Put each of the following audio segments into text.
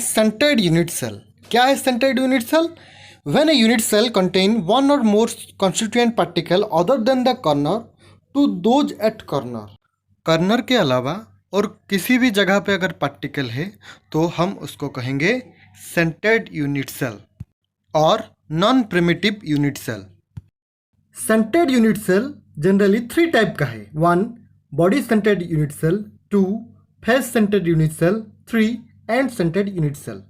Centred unit cell. क्या है centred unit cell? When a unit cell contain one और more constituent particle other than the corner to those at corner. Corner के अलावा और किसी भी जगह पे अगर पार्टिकल है तो हम उसको कहेंगे सेंटर्ड यूनिट सेल और non primitive unit cell. Centred unit cell generally 3 type का है। 1 body centred unit cell, 2 face centred unit cell, 3 end centred unit cell.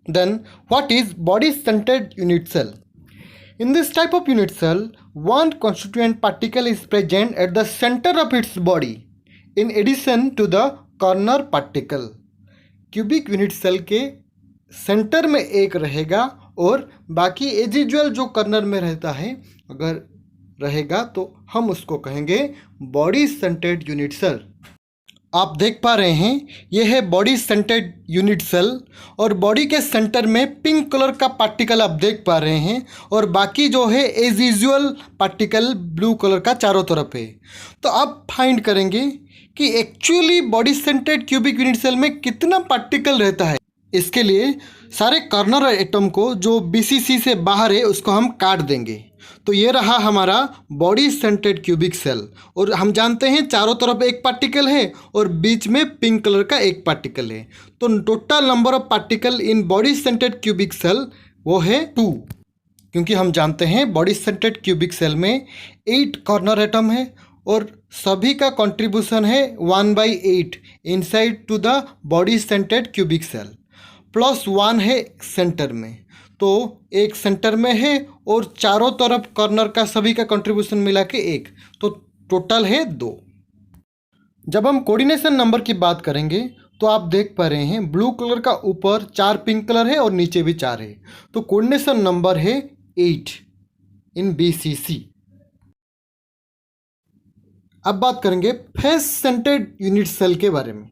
Then what is body centered unit cell? In this type of unit cell, one constituent particle is present at the center of its body in addition to the corner particle. Cubic unit cell के centre में एक रहेगा और बाकी as usual जो corner में रहता है अगर रहेगा तो हम उसको कहेंगे बॉडी सेंटर्ड यूनिट सेल। आप देख पा रहे हैं यह है बॉडी सेंटर्ड यूनिट सेल और बॉडी के सेंटर में पिंक कलर का पार्टिकल आप देख पा रहे हैं और बाकी जो है as usual particle blue colour का चारों तरफ है। तो आप फाइंड करेंगे कि actually body centred cubic unit cell में कितना पार्टिकल रहता है। इसके लिए सारे कॉर्नर एटम को जो बीसीसी से बाहर है उसको हम काट देंगे। तो ये रहा हमारा बॉडी सेंटर्ड क्यूबिक सेल और हम जानते हैं चारों तरफ एक पार्टिकल है और बीच में पिंक कलर का एक पार्टिकल है। तो total number of particle in body centred cubic cell वो है 2, क्योंकि हम जानते हैं बॉडी सेंटर्ड क्यूबिक सेल में 8 कॉर्नर एटम है और सभी का कंट्रीब्यूशन है 1/8 inside to the body centred cubic cell, +1 है सेंटर में। तो एक सेंटर में है और चारों तरफ कॉर्नर का सभी का कंट्रीब्यूशन मिला के 1, तो टोटल है 2। जब हम कोऑर्डिनेशन नंबर की बात करेंगे तो आप देख पा रहे हैं ब्लू कलर का ऊपर 4 पिंक कलर है और नीचे भी 4 है, तो कोऑर्डिनेशन नंबर है 8 इन बीसीसी। अब बात करेंगे फेस सेंटर्ड यूनिट सेल के बारे में।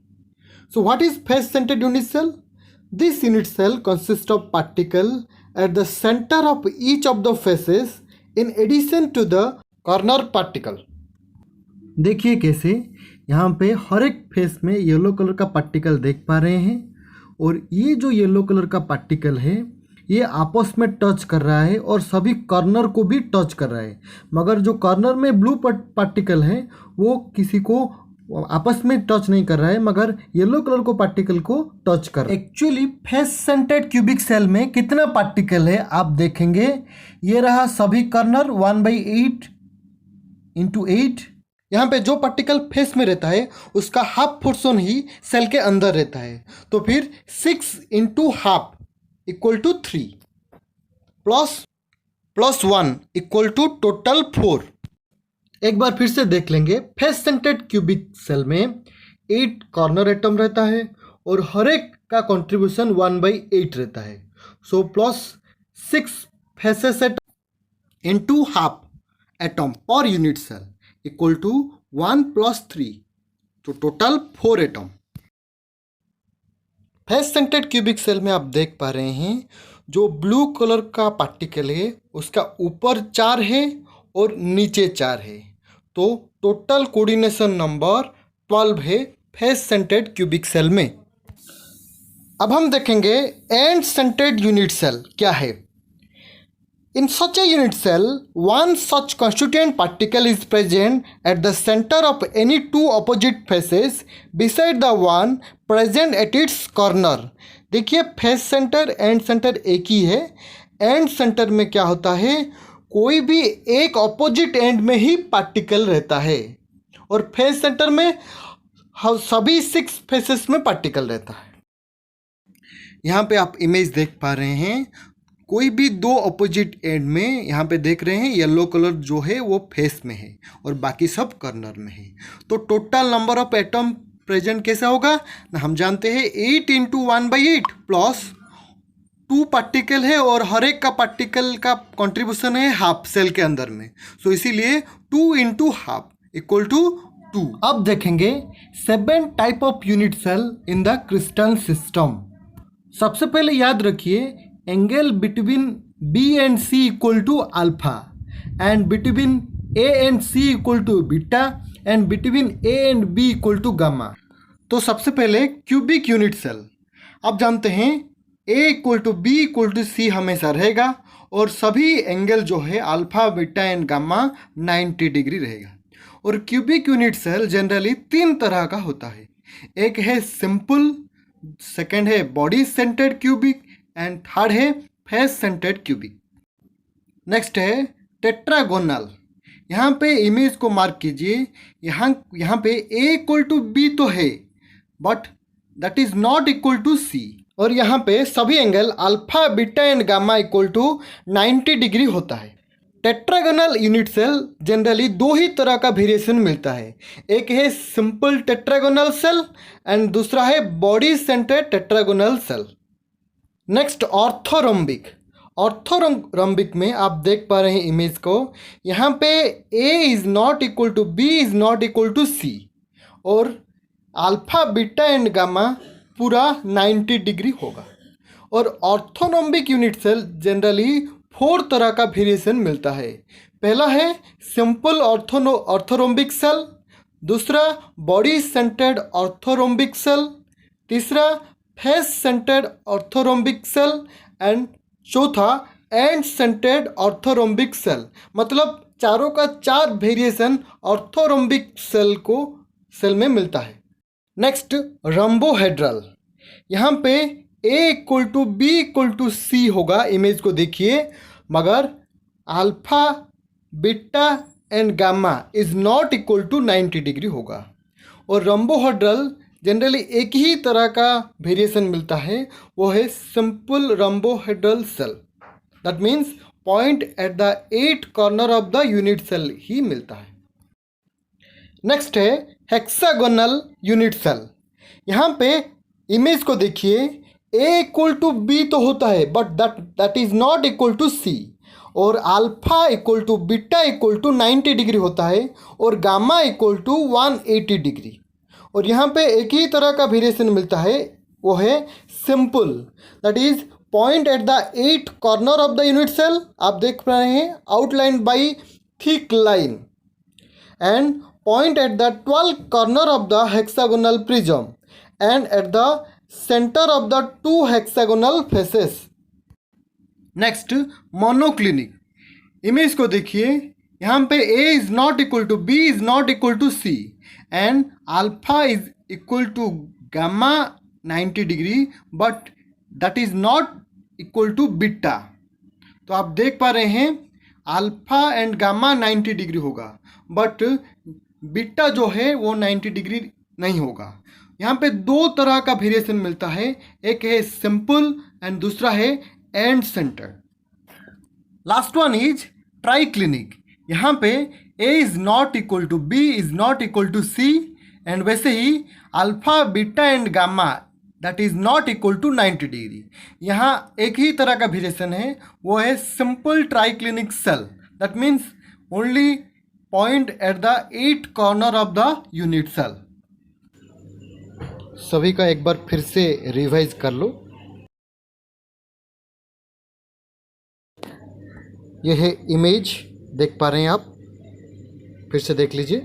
So what is face centred unit cell? This unit cell consists of particle at the center of each of the faces in addition to the corner particle. देखिए कैसे यहाँ पे हर एक face में yellow colour का पार्टिकल देख पा रहे हैं और ये जो येलो कलर का पार्टिकल है ये आपस में टच कर रहा है और सभी कॉर्नर को भी टच कर रहा है, मगर जो कॉर्नर में ब्लू पार्टिकल है वो किसी को आपस में टच नहीं कर रहा है मगर येलो कलर को पार्टिकल को टच कर। Actually face centred cubic cell में कितना पार्टिकल है आप देखेंगे। ये रहा सभी कॉर्नर 1/8 × 8। यहाँ पे जो पार्टिकल फेस में रहता है उसका हाफ पोर्शन ही सेल के अंदर रहता है, तो फिर 6 × हाफ = 3 +1 = टोटल 4। एक बार फिर से देख लेंगे। फेस सेंटर्ड क्यूबिक सेल में 8 कॉर्नर एटम रहता है और हर एक का कंट्रीब्यूशन 1/8 रहता है। So +6 faces atom × half atom per unit cell = 1 + 3, तो total 4 atom. Face centred cubic cell में आप देख पा रहे हैं जो ब्लू कलर का पार्टिकल है उसका ऊपर 4 है और नीचे 4 है, तो टोटल कोऑर्डिनेशन नंबर 12 है फेस सेंटर्ड क्यूबिक सेल में। अब हम देखेंगे एंड सेंटर्ड यूनिट सेल क्या है। In such a unit cell one such constituent particle is present at the centre of any 2 opposite faces beside the one present at its corner. देखिए face centre and centre एक ही है। And centre में क्या होता है, कोई भी एक ऑपोजिट एंड में ही पार्टिकल रहता है और फेस सेंटर में सभी 6 फेसेस में पार्टिकल रहता है। यहाँ पे आप इमेज देख पा रहे हैं, कोई भी 2 ऑपोजिट एंड में यहाँ पे देख रहे हैं येलो कलर जो है वो फेस में है और बाकी सब कॉर्नर में है। तो total number of atom present कैसा होगा ना, हम जानते हैं 8 × 1/8 प्लस 2 पार्टिकल है और हर एक का पार्टिकल का कंट्रीब्यूशन है हाफ सेल के अंदर में, सो इसीलिए 2 × हाफ = 2। अब देखेंगे 7 type of unit cell in the crystal system. सबसे पहले याद रखिए angle between B and C = alpha and between A and C = beta and between A and B = gamma. तो सबसे पहले क्यूबिक यूनिट सेल। आप जानते हैं A equal to B equal to C हमेशा रहेगा और सभी एंगल जो है alpha beta and gamma 90 degree रहेगा। और क्यूबिक यूनिट सेल जनरली 3 तरह का होता है। एक है सिंपल, सेकंड है body centred cubic and third है फेस सेंटर्ड क्यूबिक। नेक्स्ट है टेट्रागोनल। यहाँ पे इमेज को मार्क कीजिए। यहाँ पे ए इक्वल टू बी तो है but that is not equal to C. और यहाँ पे सभी angle alpha beta and gamma equal to 90 degree होता है। टेट्रागोनल यूनिट सेल जनरली 2 ही तरह का वेरिएशन मिलता है। एक है सिंपल टेट्रागोनल सेल एंड दूसरा है body centred tetragonal cell. Next orthorhombic. Orthorhombic में आप देख पा रहे हैं इमेज को, यहाँ पे A is not equal to B is not equal to C और अल्फा बीटा एंड गामा पूरा 90 डिग्री होगा। और ऑर्थोरोम्बिक यूनिट सेल जनरली 4 तरह का वेरिएशन मिलता है। पहला है सिंपल ऑर्थोरोम्बिक सेल, दूसरा बॉडी सेंटर्ड ऑर्थोरोम्बिक सेल, तीसरा face centred orthorhombic cell and चौथा एंड सेंटर्ड ऑर्थोरोम्बिक सेल। मतलब चारों का 4 वेरिएशन ऑर्थोरोम्बिक सेल में मिलता है। Next rhombohedral. यहाँ पे A equal to B equal to C होगा, इमेज को देखिए, मगर alpha beta and gamma is not equal to 90 degree होगा। और रंबोहेड्रल जनरली एक ही तरह का वेरिएशन मिलता है, वो है simple rhombohedral cell. That means point at the 8 corner of the unit cell ही मिलता है। नेक्स्ट है हेक्सागोनल यूनिट सेल। यहाँ पे इमेज को देखिए, ए इक्वल टू बी तो होता है but that is not equal to C और alpha equal to beta equal to 90 degree होता है और गामा इक्वल टू 180 डिग्री। और यहाँ पे एक ही तरह का वेरिएशन मिलता है, वो है simple, that is point at the 8 corner of the unit cell. आप देख रहे हैं outline by thick line and point at the 12 corner of the hexagonal prism and at the centre of the 2 hexagonal faces. Next monoclinic. Image को देखिए, यहाँ पे A is not equal to B is not equal to C and alpha is equal to gamma 90 degree but that is not equal to beta. तो आप देख पा रहे हैं अल्फा एंड गामा 90 डिग्री होगा बट बीटा जो है वो 90 डिग्री नहीं होगा। यहाँ पे 2 तरह का वेरिएशन मिलता है, एक है सिंपल एंड दूसरा है and centre. Last one is triclinic. यहाँ पे A is not equal to B is not equal to C and वैसे ही alpha beta and gamma that is not equal to 90 degree. यहाँ एक ही तरह का वेरिएशन है, वो है simple triclinic cell. That means only point at the 8 corner of the unit cell. सभी का एक बार फिर से रिवाइज कर लो। ये है इमेज, देख पा रहे हैं आप, फिर से देख लीजिए।